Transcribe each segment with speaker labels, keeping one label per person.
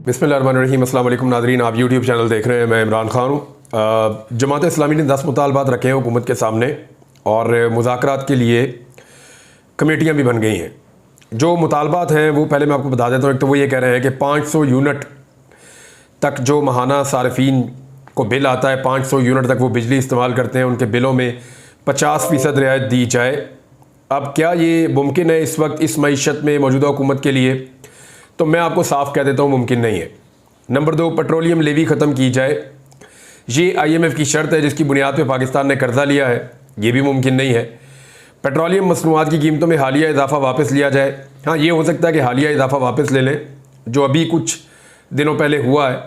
Speaker 1: बिस्मिल्लाहिर्रहमानिर्रहीम। अस्सलाम वालेकुम नाज़रीन, आप यूट्यूब चैनल देख रहे हैं। मैं इमरान खान हूँ। जमात इस्लामी ने 10 मुतालबात रखे हैं हुकूमत के सामने और मुज़ाकरात के लिए कमेटियाँ भी बन गई हैं। जो मुतालबात हैं वो पहले मैं आपको बता देता हूँ। एक तो वो ये कह रहे हैं कि 500 यूनिट तक जो माहाना सार्फिन को बिल आता है, 500 यूनिट तक वो बिजली इस्तेमाल करते हैं, उनके बिलों में 50% रियायत दी जाए। अब क्या ये मुमकिन है इस वक्त इस मईशत में मौजूदा हुकूमत के लिए? तो मैं आपको साफ कह देता हूँ, मुमकिन नहीं है। नंबर 2, पेट्रोलियम लेवी ख़त्म की जाए। ये IMF की शर्त है जिसकी बुनियाद पे पाकिस्तान ने कर्जा लिया है, ये भी मुमकिन नहीं है। पेट्रोलियम मसनूआत की कीमतों में हालिया इजाफा वापस लिया जाए। हाँ, ये हो सकता है कि हालिया इजाफा वापस ले लें जो अभी कुछ दिनों पहले हुआ है,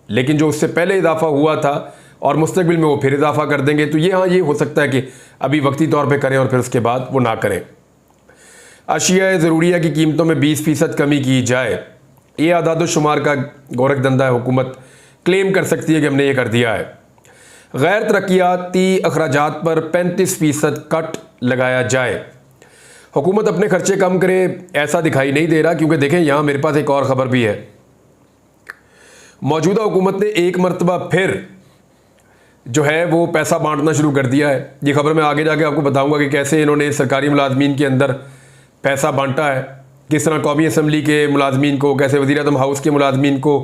Speaker 1: लेकिन जो उससे पहले इजाफा हुआ था और मुस्तकबिल में वो फिर इजाफा कर देंगे, तो ये हाँ ये हो सकता है कि अभी वक्ती तौर पर करें और फिर उसके बाद वो ना करें। अशिया ज़रूरिया की कीमतों में 20% कमी की जाए। ये आदाद शुमार का गोरख धंधा है, हुकूमत क्लेम कर सकती है कि हमने ये कर दिया है। गैर तरक्याती अखराजात पर 35% कट लगाया जाए। हुकूमत अपने खर्चे कम करे ऐसा दिखाई नहीं दे रहा, क्योंकि देखें यहाँ मेरे पास एक और ख़बर भी है। मौजूदा हुकूमत ने एक मरतबा फिर जो है वो पैसा बांटना शुरू कर दिया है। ये खबर मैं आगे जाके आपको बताऊँगा कि कैसे इन्होंने सरकारी मुलाजमीन के अंदर पैसा बांटा है, किस तरह कौमी असम्बली के मुलाजमीन को, कैसे वज़ीर-ए-आज़म हाउस के मुलाजमीन को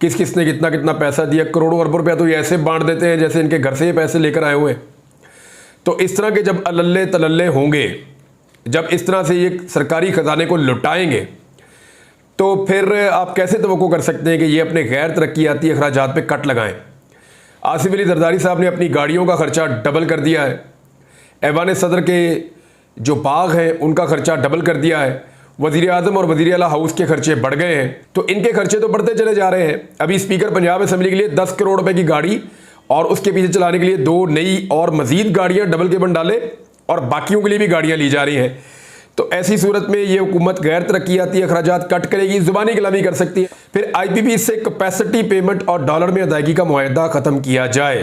Speaker 1: किस किस ने कितना कितना पैसा दिया। करोड़ों अरबों रुपया तो ये ऐसे बांट देते हैं जैसे इनके घर से ये पैसे लेकर आए हुए। तो इस तरह के जब अल्ले तलल्ले होंगे, जब इस तरह से ये सरकारी ख़जाने को लुटाएंगे, तो फिर आप कैसे तवक्को कर सकते हैं कि ये अपने गैर तरक्याती अखराजात पे कट लगाएं। आसिफ अली जरदारी साहब ने अपनी गाड़ियों का ख़र्चा डबल कर दिया है। ऐवान सदर के जो बाग हैं उनका खर्चा डबल कर दिया है। वज़ीर-ए-आज़म और वज़ीर-ए-आला हाउस के खर्चे बढ़ गए हैं, तो इनके खर्चे तो बढ़ते चले जा रहे हैं। अभी स्पीकर पंजाब असम्बली के लिए 10 करोड़ रुपए की गाड़ी और उसके पीछे चलाने के लिए 2 नई और मज़ीद गाड़ियाँ डबल के बन डाले और बाकियों के लिए भी गाड़ियाँ ली जा रही हैं। तो ऐसी सूरत में ये हुकूमत गैर तरक्याती अखराजात कट करेगी, ज़ुबानी कलामी कर सकती है। फिर IPP से कैपेसिटी पेमेंट और डॉलर में अदायगी का मुआहदा ख़त्म किया जाए।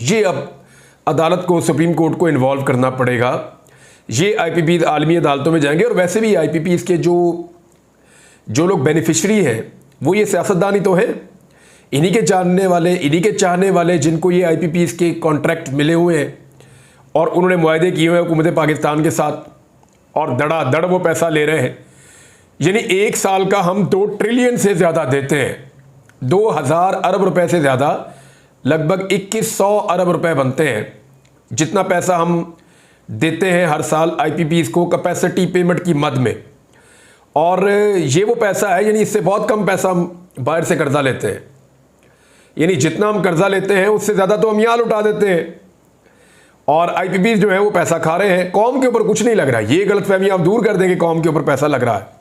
Speaker 1: ये अब अदालत को, सुप्रीम कोर्ट को इन्वॉल्व करना पड़ेगा। ये IPP आलमी अदालतों में जाएंगे और वैसे भी IPP के जो लोग बेनिफिशरी हैं वो ये सियासतदान ही तो हैं, इन्हीं के जानने वाले, इन्हीं के चाहने वाले, जिनको ये IPP के कॉन्ट्रैक्ट मिले हुए हैं और उन्होंने मुआहदे किए हुए हैं हुकूमत पाकिस्तान के साथ और धड़ाधड़ वो पैसा ले रहे हैं। यानी एक साल का हम 2 ट्रिलियन से ज़्यादा देते हैं, 2000 अरब रुपए से ज़्यादा, लगभग 2100 अरब रुपए बनते हैं जितना पैसा हम देते हैं हर साल IPP को कैपेसिटी पेमेंट की मद में। और ये वो पैसा है, यानी इससे बहुत कम पैसा हम बाहर से कर्जा लेते हैं। यानी जितना हम कर्जा लेते हैं उससे ज़्यादा तो हम यहाँ लुटा देते हैं और IPP जो है वो पैसा खा रहे हैं। कौम के ऊपर कुछ नहीं लग रहा है, ये गलतफहमी आप दूर कर देंगे, कौम के ऊपर पैसा लग रहा है।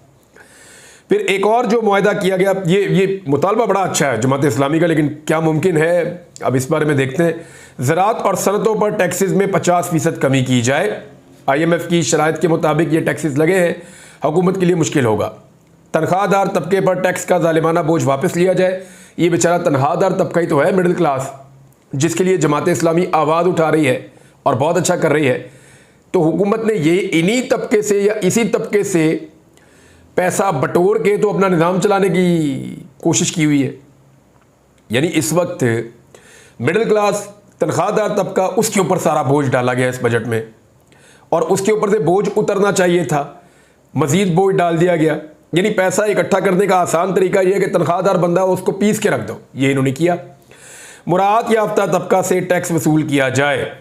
Speaker 1: फिर एक और जो मुआहदा किया गया, ये मुतालबा बड़ा अच्छा है जमात इस्लामी का, लेकिन क्या मुमकिन है अब इस बारे में देखते हैं। ज़राअत और सनतों पर टैक्सेस में 50% कमी की जाए। IMF की शराइत के मुताबिक ये टैक्सेस लगे हैं, हुकूमत के लिए मुश्किल होगा। तनख्वाहदार तबके पर टैक्स का ज़ालिमाना बोझ वापस लिया जाए। ये बेचारा तनख्वाहदार तबका ही तो है, मिडिल क्लास, जिसके लिए जमात इस्लामी आवाज़ उठा रही है और बहुत अच्छा कर रही है। तो हुकूमत ने ये इन्हीं तबके से या इसी तबके से पैसा बटोर के तो अपना निज़ाम चलाने की कोशिश की हुई है। यानी इस वक्त मिडिल क्लास, तनख्वाहदार तबका, उसके ऊपर सारा बोझ डाला गया इस बजट में और उसके ऊपर से बोझ उतरना चाहिए था, मज़ीद बोझ डाल दिया गया। यानी पैसा इकट्ठा करने का आसान तरीका यह है कि तनख्वाहदार बंदा उसको पीस के रख दो, ये इन्होंने किया। मुराद याफ्ता तबका से टैक्स वसूल किया जाए।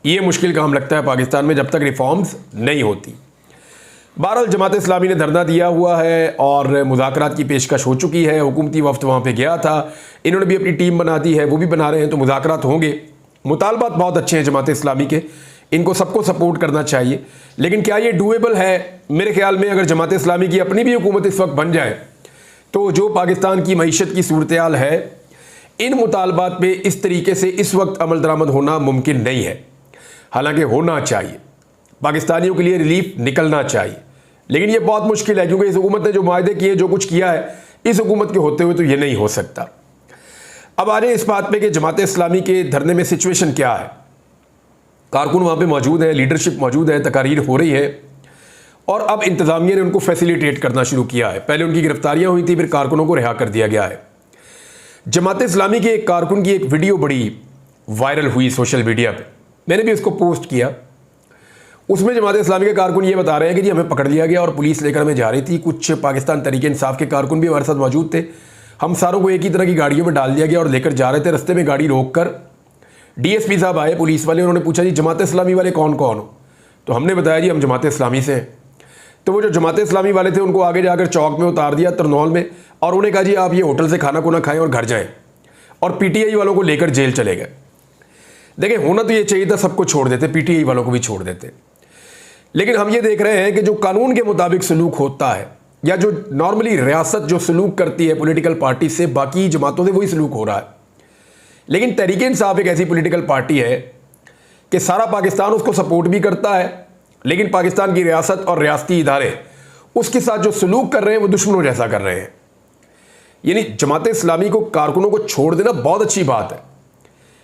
Speaker 1: ये मुश्किल काम लगता है पाकिस्तान में जब तक रिफॉर्म्स नहीं होती। बहरहाल जमात इस्लामी ने धरना दिया हुआ है और मुज़ाकरात की पेशकश हो चुकी है। हुकूमती वफ्द वहाँ पे गया था, इन्होंने भी अपनी टीम बना दी है, वो भी बना रहे हैं, तो मुज़ाकरात होंगे। मुतालबात बहुत अच्छे हैं जमात इस्लामी के, इनको सबको सपोर्ट करना चाहिए। लेकिन क्या ये डूएबल है? मेरे ख्याल में अगर जमात इस्लामी की अपनी भी हुकूमत इस वक्त बन जाए तो जो पाकिस्तान की मईशत की सूरत हाल है, इन मुतालबात पे इस तरीके से इस वक्त अमल दरामद होना मुमकिन नहीं है। हालांकि होना चाहिए, पाकिस्तानियों के लिए रिलीफ निकलना चाहिए, लेकिन ये बहुत मुश्किल है क्योंकि इस हुकूमत ने जो मुआहदे किए, जो कुछ किया है, इस हुकूमत के होते हुए तो ये नहीं हो सकता। अब आ रहे इस बात पे कि जमात इस्लामी के धरने में सिचुएशन क्या है। कारकुन वहाँ पे मौजूद है, लीडरशिप मौजूद है, तकारीर हो रही है और अब इंतजामिया ने उनको फैसिलिटेट करना शुरू किया है। पहले उनकी गिरफ्तारियां हुई थी, फिर कारकुनों को रिहा कर दिया गया है। जमात इस्लामी के एक कारकुन की एक वीडियो बड़ी वायरल हुई सोशल मीडिया पे, मैंने भी उसको पोस्ट किया। उसमें जमात इस्लामी के कारकुन ये बता रहे हैं कि जी हमें पकड़ लिया गया और पुलिस लेकर हमें जा रही थी। कुछ पाकिस्तान तहरीक इंसाफ के कारकुन भी हमारे साथ मौजूद थे। हम सारों को एक ही तरह की गाड़ियों में डाल दिया गया और लेकर जा रहे थे। रास्ते में गाड़ी रोक कर डीएसपी साहब आए, पुलिस वाले, उन्होंने पूछा जी जमात इस्लामी वाले कौन कौन हो? तो हमने बताया जी हम जमात इस्लामी से हैं। तो वो जो जमात इस्लामी वाले थे उनको आगे जाकर चौक में उतार दिया, तरनौल में, और उन्हें कहा जी आप ये होटल से खाना खुना खाएं और घर जाएं, और पीटीआई वालों को लेकर जेल चले गए। देखिए, होना तो ये चाहिए था सबको छोड़ देते, पीटीआई वालों को भी छोड़ देते, लेकिन हम ये देख रहे हैं कि जो कानून के मुताबिक सलूक होता है, या जो नॉर्मली रियासत जो सलूक करती है पॉलिटिकल पार्टी से, बाकी जमातों से वही सलूक हो रहा है। लेकिन तहरीक इंसाफ एक ऐसी पॉलिटिकल पार्टी है कि सारा पाकिस्तान उसको सपोर्ट भी करता है, लेकिन पाकिस्तान की रियासत और रियासती इदारे उसके साथ जो सलूक कर रहे हैं वो दुश्मनों जैसा कर रहे हैं। यानी जमात इस्लामी को, कारकुनों को छोड़ देना बहुत अच्छी बात है।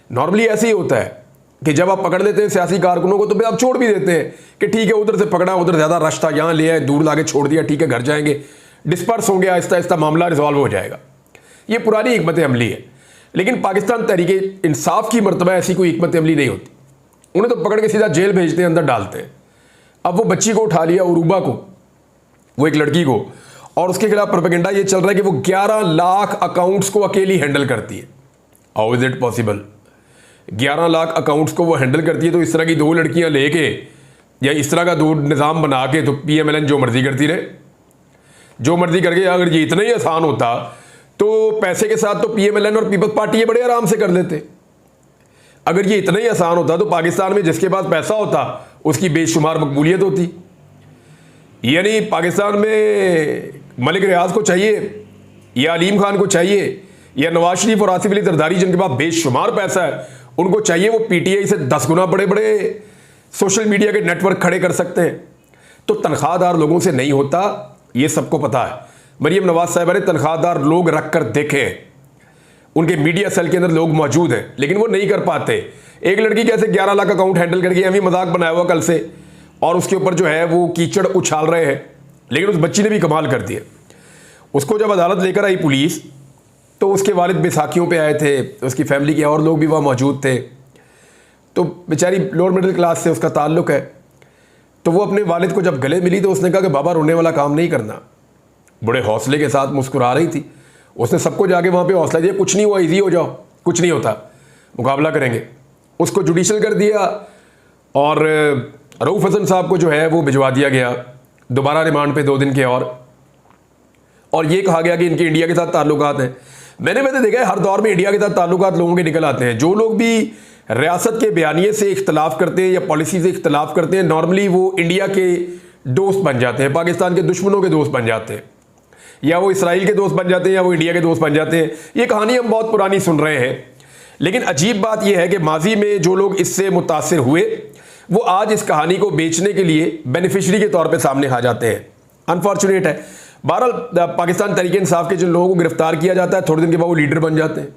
Speaker 1: नॉर्मली ऐसे ही होता है कि जब आप पकड़ लेते हैं सियासी कारकुनों को तो फिर आप छोड़ भी देते हैं कि ठीक है उधर से पकड़ा, उधर ज़्यादा रश था, यहाँ ले आए, दूर लाके छोड़ दिया, ठीक है घर जाएंगे, डिस्पर्स होंगे, आहिस्ता आहिस्ता मामला रिजॉल्व हो जाएगा। ये पुरानी हिकमत अमली है। लेकिन पाकिस्तान तहरीक इंसाफ की मर्तबा ऐसी कोई हिकमत अमली नहीं होती। उन्हें तो पकड़ के सीधा जेल भेजते हैं, अंदर डालते हैं। अब वो बच्ची को उठा लिया, उरूबा को, वो एक लड़की को, और उसके खिलाफ प्रोपेगेंडा ये चल रहा है कि वो 11 लाख अकाउंट्स को अकेली हैंडल करती है। How is it possible? 11 lakh accounts को वो हैंडल करती है, तो इस तरह की 2 लड़कियां लेके या इस तरह का 2 निज़ाम बना के तो पीएमएलएन जो मर्जी करती रहे, जो मर्जी करके। अगर ये इतना ही आसान होता तो पैसे के साथ तो पीएमएलएन और पीपल्स पार्टी ये बड़े आराम से कर लेते। अगर ये इतना ही आसान होता तो पाकिस्तान में जिसके पास पैसा होता उसकी बेशुमार मकबूलियत होती। यानी पाकिस्तान में मलिक रियाज को चाहिए, या अलीम खान को चाहिए, या नवाज शरीफ और आसिफ अली जरदारी जिनके पास बेशुमार पैसा है, उनको चाहिए वो पीटीआई से 10 गुना बड़े बड़े सोशल मीडिया के नेटवर्क खड़े कर सकते हैं। तो तनख्वाहदार लोगों से नहीं होता, ये सबको पता है। मरीम नवाज साहिबा ने तनख्वाहदार लोग रख कर देखे, उनके मीडिया सेल के अंदर लोग मौजूद हैं, लेकिन वो नहीं कर पाते। एक लड़की कैसे 11 लाख अकाउंट हैंडल करके, अभी मजाक बनाया हुआ कल से, और उसके ऊपर जो है वो कीचड़ उछाल रहे हैं, लेकिन उस बच्ची ने भी कमाल कर दिया। उसको जब अदालत लेकर आई पुलिस, तो उसके वालिद बैसाखियों पे आए थे, उसकी फैमिली के और लोग भी वहाँ मौजूद थे। तो बेचारी लोअर मिडिल क्लास से उसका ताल्लुक़ है। तो वो अपने वालिद को जब गले मिली तो उसने कहा कि बाबा रोने वाला काम नहीं करना। बड़े हौसले के साथ मुस्कुरा रही थी। उसने सबको जाके वहाँ पे हौसला दिया, कुछ नहीं हुआ, ईजी हो जाओ, कुछ नहीं होता, मुकाबला करेंगे। उसको जुडिशल कर दिया और रऊफ़ हसन साहब को जो है वो भिजवा दिया गया दोबारा रिमांड पे 2 दिन के। और ये कहा गया कि इनके इंडिया के साथ ताल्लुकात हैं। मैंने देखा है हर दौर में इंडिया के साथ ताल्लुकात लोगों के निकल आते हैं। जो लोग भी रियासत के बयानिए से इख्तलाफ करते हैं या पॉलिसी से इख्तलाफ करते हैं, नॉर्मली वो इंडिया के दोस्त बन जाते हैं, पाकिस्तान के दुश्मनों के दोस्त बन जाते हैं, या वो इसराइल के दोस्त बन जाते हैं, या वो इंडिया के दोस्त बन जाते हैं। ये कहानी हम बहुत पुरानी सुन रहे हैं। लेकिन अजीब बात यह है कि माजी में जो लोग इससे मुतासिर हुए वो आज इस कहानी को बेचने के लिए बेनिफिशरी के तौर पे सामने आ जाते हैं। अनफॉर्चुनेट है। बहरहाल पाकिस्तान तहरीक इंसाफ के जिन लोगों को गिरफ्तार किया जाता है, थोड़े दिन के बाद वो लीडर बन जाते हैं।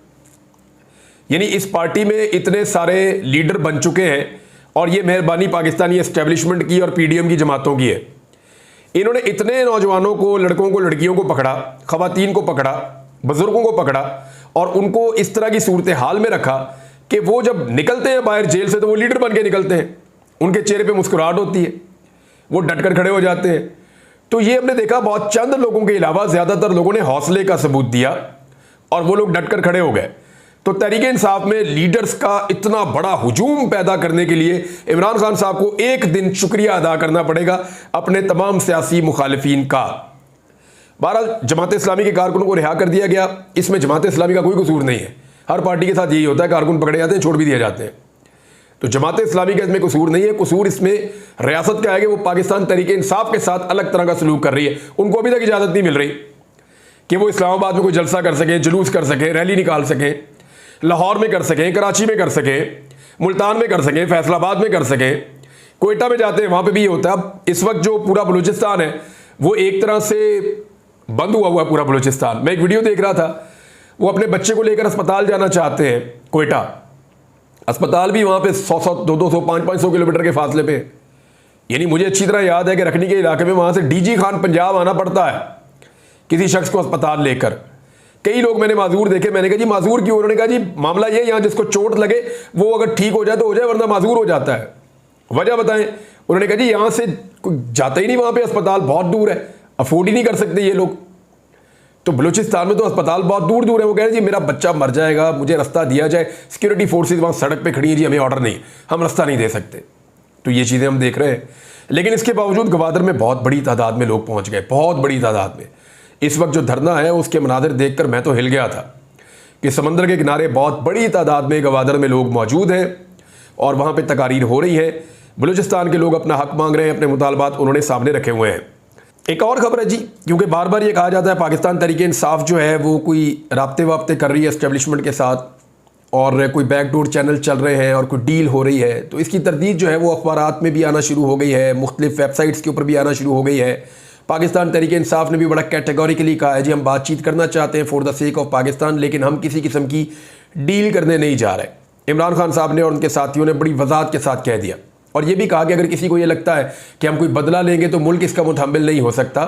Speaker 1: यानी इस पार्टी में इतने सारे लीडर बन चुके हैं, और ये मेहरबानी पाकिस्तानी एस्टेब्लिशमेंट की और पीडीएम की जमातों की है। इन्होंने इतने नौजवानों को, लड़कों को, लड़कियों को पकड़ा, खवातीन को पकड़ा, बुजुर्गों को पकड़ा, और उनको इस तरह की सूरत हाल में रखा कि वो जब निकलते हैं बाहर जेल से तो वो लीडर बन के निकलते हैं। उनके चेहरे पे मुस्कुराहट होती है, वो डटकर खड़े हो जाते हैं। तो ये हमने देखा, बहुत चंद लोगों के अलावा ज़्यादातर लोगों ने हौसले का सबूत दिया और वो लोग डटकर खड़े हो गए। तो तहरीक इंसाफ में लीडर्स का इतना बड़ा हुजूम पैदा करने के लिए इमरान खान साहब को एक दिन शुक्रिया अदा करना पड़ेगा अपने तमाम सियासी मुखालिफिन का। बहरहाल जमात इस्लामी के कारकुनों को रिहा कर दिया गया। इसमें जमात इस्लामी का कोई कसूर नहीं है। हर पार्टी के साथ यही होता है, कारकुन पकड़े जाते हैं, छोड़ भी दिए जाते हैं। तो जमात इस्लामी का इसमें कसूर नहीं है। कसूर इसमें रियासत का है कि वो पाकिस्तान तहरीक इंसाफ के साथ अलग तरह का सलूक कर रही है। उनको अभी तक इजाज़त नहीं मिल रही कि वो इस्लामाबाद में कोई जलसा कर सकें, जुलूस कर सकें, रैली निकाल सकें, लाहौर में कर सकें, कराची में कर सकें, मुल्तान में कर सकें, फैसलाबाद में कर सकें, कोयटा में जाते हैं वहाँ पे भी ये होता है। अब इस वक्त जो पूरा बलूचिस्तान है वो एक तरह से बंद हुआ पूरा बलूचिस्तान। मैं एक वीडियो देख रहा था, वो अपने बच्चे को लेकर अस्पताल जाना चाहते हैं कोयटा। अस्पताल भी वहाँ पे 100-100, 200-200, 500 किलोमीटर के फासले पे। यानी मुझे अच्छी तरह याद है कि रखनी के इलाके में वहां से डीजी खान पंजाब आना पड़ता है किसी शख्स को अस्पताल लेकर। कई लोग मैंने माजूर देखे, मैंने कहा जी माजूर क्यों? उन्होंने कहा जी मामला ये, यहाँ जिसको चोट लगे वो अगर ठीक हो जाए तो हो जाए, वरना माजूर हो जाता है। वजह बताएं? उन्होंने कहा जी यहाँ से जाता ही नहीं वहां पे, अस्पताल बहुत दूर है, अफोर्ड ही नहीं कर सकते ये लोग। तो बलूचिस्तान में तो अस्पताल बहुत दूर दूर है। वो कह रहे जी मेरा बच्चा मर जाएगा, मुझे रास्ता दिया जाए। सिक्योरिटी फोर्सेज वहां सड़क पे खड़ी है, जी हमें ऑर्डर नहीं, हम रास्ता नहीं दे सकते। तो ये चीज़ें हम देख रहे हैं। लेकिन इसके बावजूद गवादर में बहुत बड़ी तादाद में लोग पहुंच गए, बहुत बड़ी तादाद में। इस वक्त जो धरना है उसके मनाजिर देखकर मैं तो हिल गया था कि समंदर के किनारे बहुत बड़ी तादाद में गवादर में लोग मौजूद हैं और वहाँ पे तकारीर हो रही है। बलूचिस्तान के लोग अपना हक मांग रहे हैं, अपने मुतालबात उन्होंने सामने रखे हुए हैं। एक और खबर है जी, क्योंकि बार बार ये कहा जाता है पाकिस्तान तहरीक इंसाफ जो है वो कोई राब्ते वाब्ते कर रही है एस्टेब्लिशमेंट के साथ और कोई बैकडोर चैनल चल रहे हैं और कोई डील हो रही है। तो इसकी तरदीद जो है वो अखबारात में भी आना शुरू हो गई है, मुख्तलिफ वेबसाइट्स के ऊपर भी आना शुरू हो गई है। पाकिस्तान तहरीक इंसाफ ने भी बड़ा कैटेगोरिकली कहा है जी हम बातचीत करना चाहते हैं for the sake of Pakistan, लेकिन हम किसी किस्म की डील करने नहीं जा रहे। इमरान खान साहब ने और उनके साथियों ने बड़ी वजाहत के साथ कह दिया और ये भी कहा कि अगर किसी को ये लगता है कि हम कोई बदला लेंगे तो मुल्क इसका मुतहम्मिल नहीं हो सकता।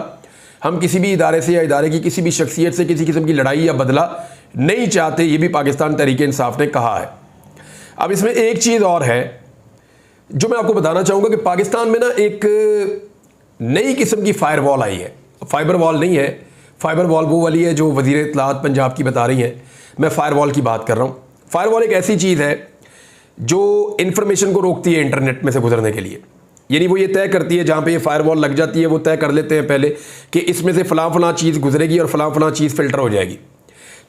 Speaker 1: हम किसी भी इदारे से या इदारे की किसी भी शख्सियत से किसी किस्म की लड़ाई या बदला नहीं चाहते, ये भी पाकिस्तान तहरीक इंसाफ ने कहा है। अब इसमें एक चीज़ और है जो मैं आपको बताना चाहूँगा कि पाकिस्तान में ना एक नई किस्म की फायर वॉल आई है। फाइबर वॉल नहीं है, फाइबर वॉल वो वाली है जो वज़ीर इत्तलात पंजाब की बता रही है, मैं फायर वॉल की बात कर रहा हूँ। फायर वॉल एक ऐसी चीज़ है जो इंफॉर्मेशन को रोकती है इंटरनेट में से गुजरने के लिए। यानी वो ये तय करती है, जहाँ पे ये फायर वॉल लग जाती है वो तय कर लेते हैं पहले कि इसमें से फ़लाँ चीज़ गुजरेगी और फ़लाँ चीज़ फ़िल्टर हो जाएगी।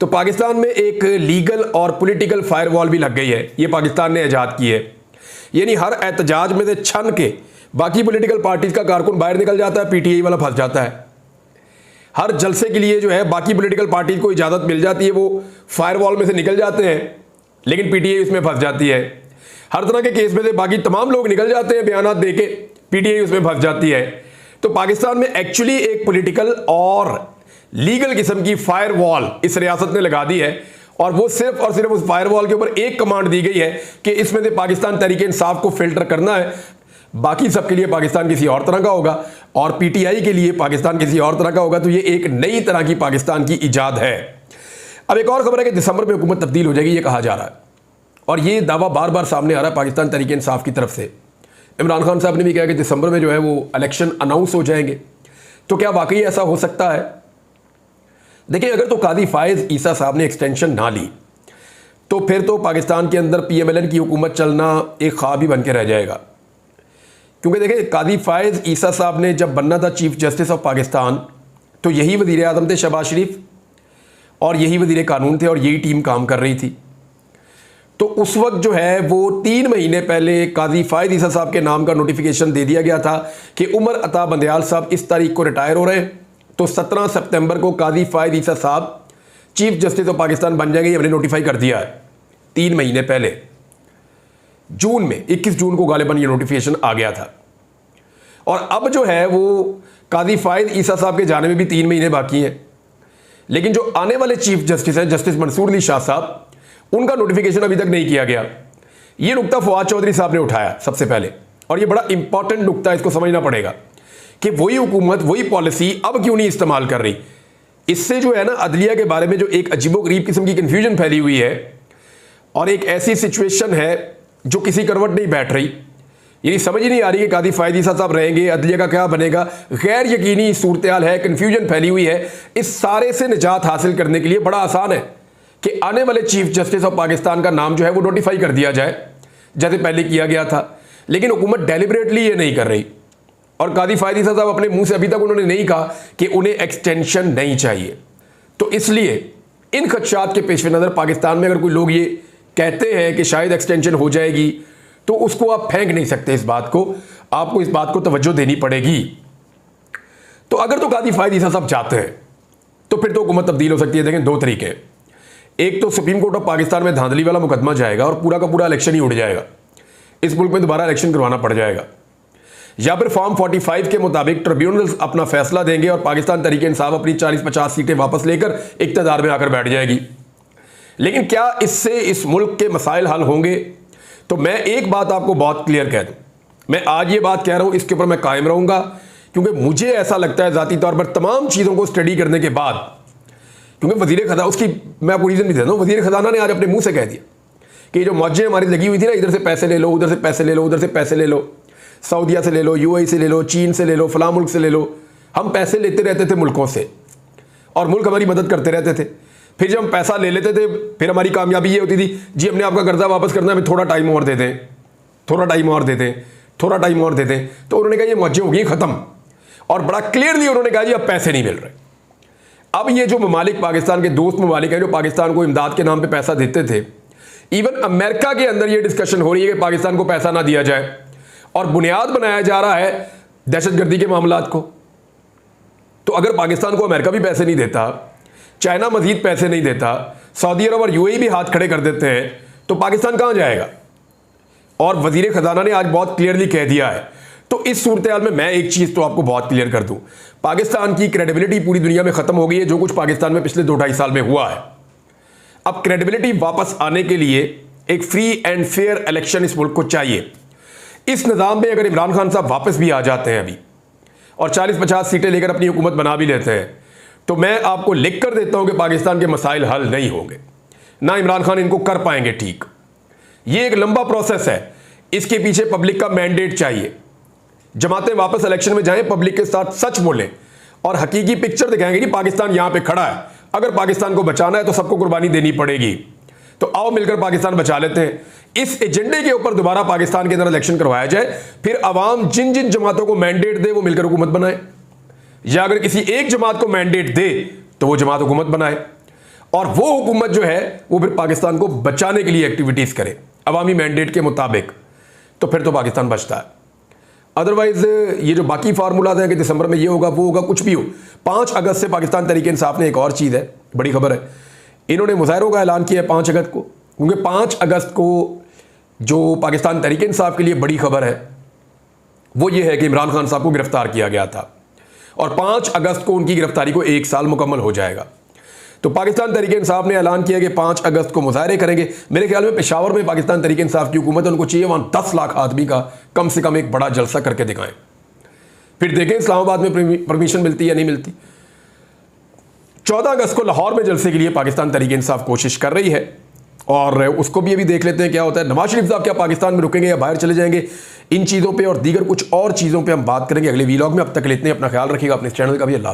Speaker 1: तो पाकिस्तान में एक लीगल और पॉलिटिकल फायर वॉल भी लग गई है, ये पाकिस्तान ने ईजाद की है। यानी हर एहतजाज में से छन के बाकी पॉलिटिकल पार्टीज का कारकुन बाहर निकल जाता है, पीटीआई वाला फंस जाता है। हर जलसे के लिए जो है बाकी पॉलिटिकल पार्टीज को इजाज़त मिल जाती है, वो फायर वॉल में से निकल जाते हैं, लेकिन पीटीआई उसमें फंस जाती है। हर तरह के केस में से बाकी तमाम लोग निकल जाते हैं बयानात देके, पीटीआई उसमें फंस जाती है। तो पाकिस्तान में एक्चुअली एक पॉलिटिकल और लीगल किस्म की फायर वॉल इस रियासत ने लगा दी है और वो सिर्फ और सिर्फ उस फायर वॉल के ऊपर एक कमांड दी गई है कि इसमें से पाकिस्तान तहरीक इंसाफ को फिल्टर करना है, बाकी सबके लिए पाकिस्तान किसी और तरह का होगा और पीटीआई के लिए पाकिस्तान किसी और तरह का होगा। तो ये एक नई तरह की पाकिस्तान की इजाद है। अब एक और खबर है कि दिसंबर में हुकूमत तब्दील हो जाएगी, ये कहा जा रहा है और ये दावा बार बार सामने आ रहा है पाकिस्तान तहरीक इंसाफ की तरफ से। इमरान खान साहब ने भी कहा कि दिसंबर में जो है वो इलेक्शन अनाउंस हो जाएंगे। तो क्या वाकई ऐसा हो सकता है? देखिए, अगर तो कादी फायज ईसा साहब ने एक्सटेंशन ना ली तो फिर तो पाकिस्तान के अंदर पीएमएलएन की हुकूमत चलना एक ख्वाब ही बन के रह जाएगा। क्योंकि देखिए, कादी फायज ईसा साहब ने जब बनना था चीफ जस्टिस ऑफ पाकिस्तान तो यही वज़ीर आज़म थे शहबाज शरीफ और यही वज़ीर कानून थे और यही टीम काम कर रही थी। तो उस वक्त जो है वो 3 महीने पहले कादी फायज ईसा साहब के नाम का नोटिफिकेशन दे दिया गया था कि उमर अता बंदयाल साहब इस तारीख को रिटायर हो रहे हैं। तो 17 सितंबर को कादी फायज ईसा साहब चीफ जस्टिस ऑफ पाकिस्तान बन जाएंगे, ये हमने नोटिफाई कर दिया है 3 महीने पहले। जून में 21 जून को गालिबन ये नोटिफिकेशन आ गया था और अब जो है वो कादी फायज ईसा साहब के जाने में भी 3 महीने बाकी हैं। लेकिन जो आने वाले चीफ जस्टिस हैं जस्टिस मंसूर अली शाह साहब, उनका नोटिफिकेशन अभी तक नहीं किया गया। ये नुकता फवाद चौधरी साहब ने उठाया सबसे पहले और ये बड़ा इंपॉर्टेंट नुकता, इसको समझना पड़ेगा कि वही हुकूमत वही पॉलिसी अब क्यों नहीं इस्तेमाल कर रही। इससे जो है ना अदलिया के बारे में जो एक अजीबोगरीब किस्म की कन्फ्यूजन फैली हुई है और एक ऐसी सिचुएशन है जो किसी करवट नहीं बैठ रही। यानी समझ ही नहीं आ रही कि कादी फायज ईसा साहब रहेंगे, अदलिया का क्या बनेगा, गैर यकीनी सूरत हाल है, कन्फ्यूजन फैली हुई है। इस सारे से निजात हासिल करने के लिए बड़ा आसान है कि आने वाले चीफ जस्टिस ऑफ पाकिस्तान का नाम जो है वो नोटिफाई कर दिया जाए जैसे पहले किया गया था। लेकिन हुकूमत डेलिबरेटली ये नहीं कर रही और कादी फायज ईसा साहब अपने मुंह से अभी तक उन्होंने नहीं कहा कि उन्हें एक्सटेंशन नहीं चाहिए। तो इसलिए इन खदशात के पेश नज़र पाकिस्तान में अगर कोई लोग ये कहते हैं कि शायद एक्सटेंशन हो जाएगी तो उसको आप फेंक नहीं सकते। इस बात को आपको इस बात को तवज्जो देनी पड़ेगी। तो अगर तो कादी फायज ईसा साहब चाहते हैं तो फिर तो हुकूमत तब्दील हो सकती है। देखें, 2 तरीके हैं। एक तो सुप्रीम कोर्ट ऑफ पाकिस्तान में धांधली वाला मुकदमा जाएगा और पूरा का पूरा इलेक्शन ही उड़ जाएगा, इस मुल्क में दोबारा इलेक्शन करवाना पड़ जाएगा, या फिर फॉर्म 45 के मुताबिक ट्रिब्यूनल्स अपना फैसला देंगे और पाकिस्तान तहरीक इंसाफ अपनी 40-50 सीटें वापस लेकर इक़्तिदार में आकर बैठ जाएगी। लेकिन क्या इससे इस मुल्क के मसाइल हल होंगे? तो मैं एक बात आपको बहुत क्लियर कह दूं, मैं आज ये बात कह रहा हूं, इसके ऊपर मैं कायम रहूंगा, क्योंकि मुझे ऐसा लगता है ज़ाती तौर पर तमाम चीज़ों को स्टडी करने के बाद, क्योंकि वज़ीर खजाना, उसकी मैं आपको रीज़न भी देता हूँ, वज़ीर खजाना ने आज अपने मुंह से कह दिया कि जो मौजें हमारी लगी हुई थी ना, इधर से पैसे ले लो, उधर से पैसे ले लो, उधर से पैसे ले लो, सऊदीया से ले लो, यूएई से ले लो, चीन से ले लो, फलां मुल्क से ले लो, हम पैसे लेते रहते थे मुल्कों से और मुल्क हमारी मदद करते रहते थे। फिर जब हम पैसा ले लेते थे, फिर हमारी कामयाबी ये होती थी, जी हमने आपका कर्जा वापस करना है, थोड़ा टाइम और दे दें, थोड़ा टाइम और दे दें, थोड़ा टाइम और दे दें। तो उन्होंने कहा ये मौजें हो गई ख़त्म, और बड़ा क्लियरली उन्होंने कहा जी अब पैसे नहीं मिल रहे। अब ये जो ममालिक, पाकिस्तान के दोस्त ममालिक हैं जो पाकिस्तान को इमदाद के नाम पे पैसा देते थे, इवन अमेरिका के अंदर ये डिस्कशन हो रही है कि पाकिस्तान को पैसा ना दिया जाए, और बुनियाद बनाया जा रहा है दहशतगर्दी के मामलात को। तो अगर पाकिस्तान को अमेरिका भी पैसे नहीं देता, चाइना मजीद पैसे नहीं देता, सऊदी अरब और यूएई भी हाथ खड़े कर देते हैं, तो पाकिस्तान कहाँ जाएगा? और वजीर खजाना ने आज बहुत क्लियरली कह दिया है। तो इस सूरत हाल में मैं एक चीज़ तो आपको बहुत क्लियर कर दूं, पाकिस्तान की क्रेडिबिलिटी पूरी दुनिया में ख़त्म हो गई है, जो कुछ पाकिस्तान में पिछले 2-2.5 साल में हुआ है। अब क्रेडिबिलिटी वापस आने के लिए एक फ्री एंड फेयर इलेक्शन इस मुल्क को चाहिए। इस निज़ाम में अगर इमरान खान साहब वापस भी आ जाते हैं अभी और 40-50 सीटें लेकर अपनी हुकूमत बना भी लेते हैं, तो मैं आपको लिख कर देता हूं कि पाकिस्तान के मसाइल हल नहीं होंगे, ना इमरान खान इनको कर पाएंगे ठीक। ये एक लंबा प्रोसेस है, इसके पीछे पब्लिक का मैंडेट चाहिए। जमातें वापस इलेक्शन में जाएं, पब्लिक के साथ सच बोलें और हकीकी पिक्चर दिखाएंगे कि पाकिस्तान यहां पे खड़ा है, अगर पाकिस्तान को बचाना है तो सबको कुर्बानी देनी पड़ेगी, तो आओ मिलकर पाकिस्तान बचा लेते हैं। इस एजेंडे के ऊपर दोबारा पाकिस्तान के अंदर इलेक्शन करवाया जाए, फिर अवाम जिन जिन जमातों को मैंडेट दे वो मिलकर हुकूमत बनाए, या अगर किसी एक जमात को मैंडेट दे तो वो जमात हुकूमत बनाए, और वो हुकूमत जो है वो फिर पाकिस्तान को बचाने के लिए एक्टिविटीज़ करे अवामी मैंडेट के मुताबिक, तो फिर तो पाकिस्तान बचता है। अदरवाइज ये जो बाकी फार्मूलाज हैं कि दिसंबर में ये होगा वो होगा, कुछ भी हो, 5 अगस्त से पाकिस्तान तहरीक इंसाफ ने एक और चीज़ है, बड़ी खबर है, इन्होंने मुजाहरों का ऐलान किया है 5 अगस्त को, क्योंकि 5 अगस्त को जो पाकिस्तान तहरीक इंसाफ के लिए बड़ी खबर है वो ये है कि इमरान खान साहब को गिरफ्तार किया गया था, और 5 अगस्त को उनकी गिरफ्तारी को 1 साल मुकम्मल हो जाएगा। तो पाकिस्तान तहरीक इंसाफ ने ऐलान किया कि 5 अगस्त को मुजाहरे करेंगे। मेरे ख्याल में पेशावर में पाकिस्तान तहरीक इंसाफ की हुकूमत है, उनको चाहिए वहाँ 10 लाख आदमी का कम से कम एक बड़ा जलसा करके दिखाएं, फिर देखें इस्लामाबाद में परमिशन मिलती या नहीं मिलती। 14 अगस्त को लाहौर में जलसे के लिए पाकिस्तान तहरीक इंसाफ कोशिश कर रही है, और उसको भी अभी देख लेते हैं क्या होता है। नवाज शरीफ साहब क्या पाकिस्तान में रुकेंगे या बाहर चले जाएंगे, इन चीज़ों पे और दीगर कुछ और चीज़ों पे हम बात करेंगे अगले वीलॉग में। अब तक लेते हैं, अपना ख्याल रखिएगा, अपने चैनल का भी। अल्लाह हाफ़िज़।